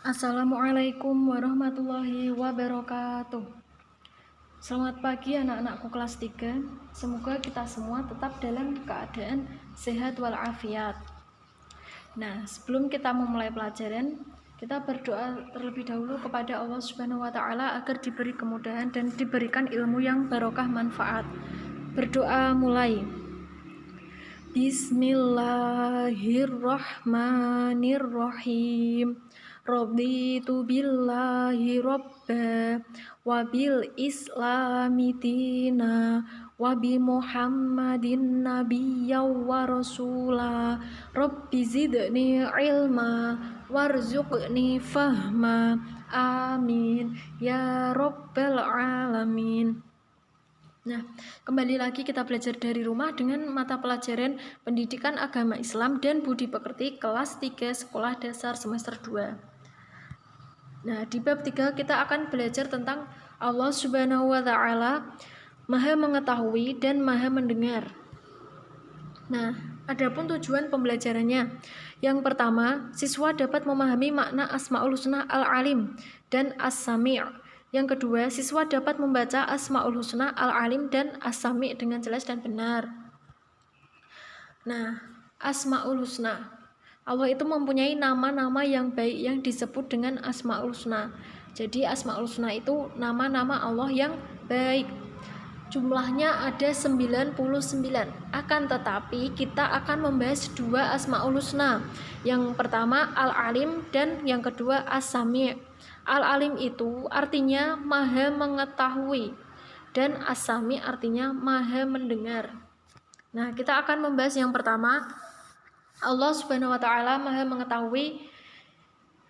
Assalamualaikum warahmatullahi wabarakatuh. Selamat pagi anak-anakku kelas 3. Semoga kita semua tetap dalam keadaan sehat walafiat. Nah, sebelum kita memulai pelajaran, kita berdoa terlebih dahulu kepada Allah Subhanahu wa taala agar diberi kemudahan dan diberikan ilmu yang barokah manfaat. Berdoa mulai. Bismillahirrahmanirrahim. Raditu billahi robba wa bil islami dina wa bi muhammadin nabiyya wa rasula. Rabbi zidni ilma warzuqni fahma. Amin ya rabbal alamin. Nah, kembali lagi kita belajar dari rumah dengan mata pelajaran Pendidikan Agama Islam dan Budi Pekerti kelas 3 Sekolah Dasar semester 2. Nah, di bab 3 kita akan belajar tentang Allah Subhanahu wa taala Maha mengetahui dan Maha mendengar. Nah, adapun tujuan pembelajarannya. Yang pertama, siswa dapat memahami makna Asmaul Husna Al-Alim dan As-Sami'. Yang kedua, siswa dapat membaca Asmaul Husna Al-Alim dan As-Sami' dengan jelas dan benar. Nah, Asmaul Husna. Allah itu mempunyai nama-nama yang baik yang disebut dengan Asmaul Husna. Jadi Asmaul Husna itu nama-nama Allah yang baik. Jumlahnya ada 99. Akan tetapi kita akan membahas dua Asmaul Husna. Yang pertama Al-Alim dan yang kedua As-Sami'. Al-Alim itu artinya maha mengetahui dan As-Sami' artinya maha mendengar. Nah, kita akan membahas yang pertama. Allah Subhanahu wa taala maha mengetahui.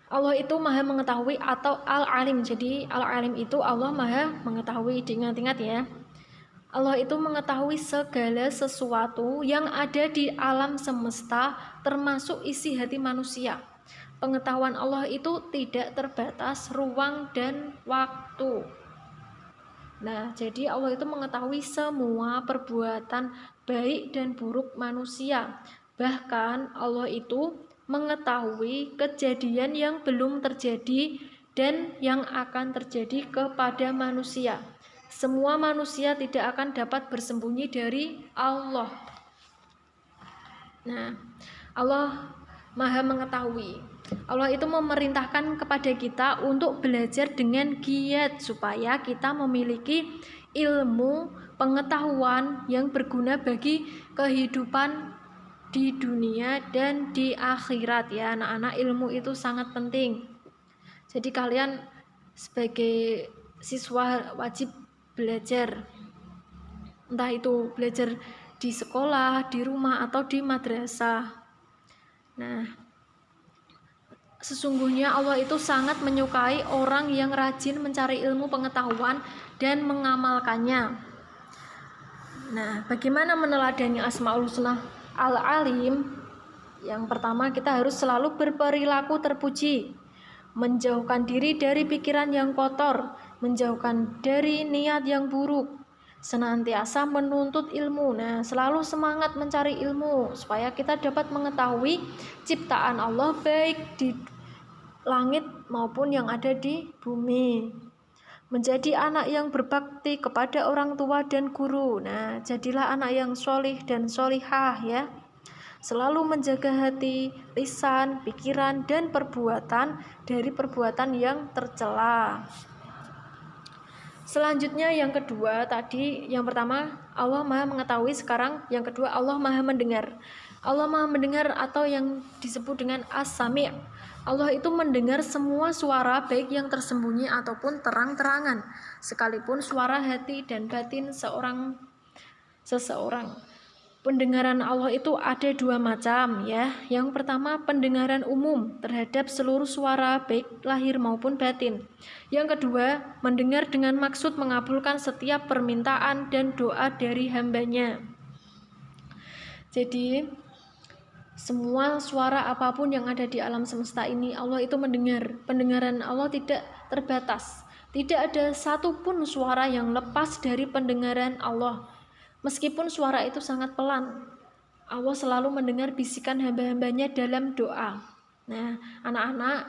Allah itu maha mengetahui atau Al-Alim. Jadi Al-Alim itu Allah maha mengetahui. Diingat-ingat ya. Allah itu mengetahui segala sesuatu yang ada di alam semesta, termasuk isi hati manusia. Pengetahuan Allah itu tidak terbatas ruang dan waktu. Nah, jadi Allah itu mengetahui semua perbuatan baik dan buruk manusia. Bahkan Allah itu mengetahui kejadian yang belum terjadi dan yang akan terjadi kepada manusia. Semua manusia tidak akan dapat bersembunyi dari Allah. Nah, Allah maha mengetahui. Allah itu memerintahkan kepada kita untuk belajar dengan giat supaya kita memiliki ilmu pengetahuan yang berguna bagi kehidupan di dunia dan di akhirat ya anak-anak. Ilmu itu sangat penting. Jadi kalian sebagai siswa wajib belajar, entah itu belajar di sekolah, di rumah, atau di madrasah. Nah, sesungguhnya Allah itu sangat menyukai orang yang rajin mencari ilmu pengetahuan dan mengamalkannya. Nah, bagaimana meneladani Asmaul Husna Al-Alim? Yang pertama, kita harus selalu berperilaku terpuji, menjauhkan diri dari pikiran yang kotor, menjauhkan dari niat yang buruk, senantiasa menuntut ilmu. Nah, selalu semangat mencari ilmu supaya kita dapat mengetahui ciptaan Allah baik di langit maupun yang ada di bumi. Menjadi anak yang berbakti kepada orang tua dan guru. Nah, jadilah anak yang solih dan solihah ya. Selalu menjaga hati, lisan, pikiran, dan perbuatan dari perbuatan yang tercela. Selanjutnya yang kedua tadi, yang pertama Allah maha mengetahui, sekarang yang kedua Allah maha mendengar. Allah maha mendengar atau yang disebut dengan As-Sami'. Allah itu mendengar semua suara baik yang tersembunyi ataupun terang-terangan, sekalipun suara hati dan batin seseorang. Pendengaran Allah itu ada dua macam ya. Yang pertama pendengaran umum terhadap seluruh suara baik lahir maupun batin. Yang kedua mendengar dengan maksud mengabulkan setiap permintaan dan doa dari hambanya. Jadi semua suara apapun yang ada di alam semesta ini Allah itu mendengar. Pendengaran Allah tidak terbatas. Tidak ada satupun suara yang lepas dari pendengaran Allah. Meskipun suara itu sangat pelan, Allah selalu mendengar bisikan hamba-hambanya dalam doa. Nah, anak-anak,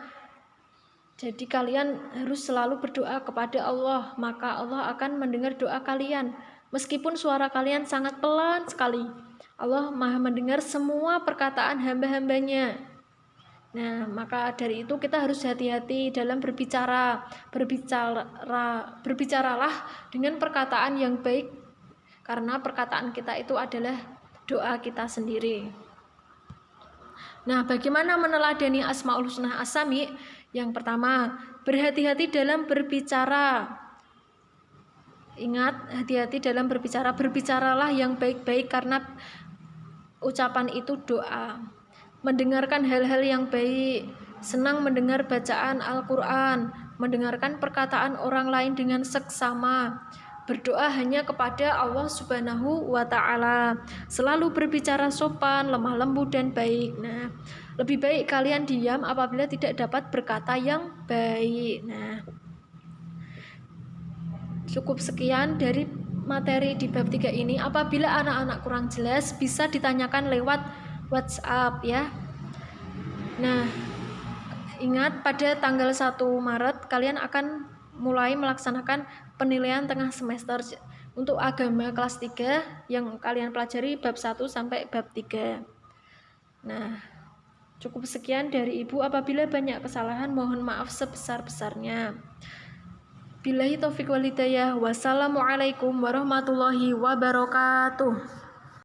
Jadi kalian harus selalu berdoa kepada Allah, maka Allah akan mendengar doa kalian. Meskipun suara kalian sangat pelan sekali, Allah Maha mendengar semua perkataan hamba-hambanya. Nah, maka dari itu kita harus hati-hati dalam berbicara. Berbicaralah dengan perkataan yang baik, karena perkataan kita itu adalah doa kita sendiri. Nah, bagaimana meneladani Asmaul Husna As-Sami? Yang pertama, berhati-hati dalam berbicara. Ingat, hati-hati dalam berbicara. Berbicaralah yang baik-baik karena ucapan itu doa. Mendengarkan hal-hal yang baik, senang mendengar bacaan Al-Quran, mendengarkan perkataan orang lain dengan seksama. Berdoa hanya kepada Allah Subhanahu wa Ta'ala. Selalu berbicara sopan, lemah lembut, dan baik. Nah, lebih baik kalian diam apabila tidak dapat berkata yang baik. Nah, cukup sekian dari materi di bab 3 ini. Apabila anak-anak kurang jelas, bisa ditanyakan lewat WhatsApp ya. Nah, ingat pada tanggal 1 Maret kalian akan mulai melaksanakan penilaian tengah semester untuk agama kelas 3 yang kalian pelajari bab 1 sampai bab 3. Nah, cukup sekian dari Ibu. Apabila banyak kesalahan, mohon maaf sebesar-besarnya. Billahi taufiq wal hidayah. Wassalamualaikum warahmatullahi wabarakatuh.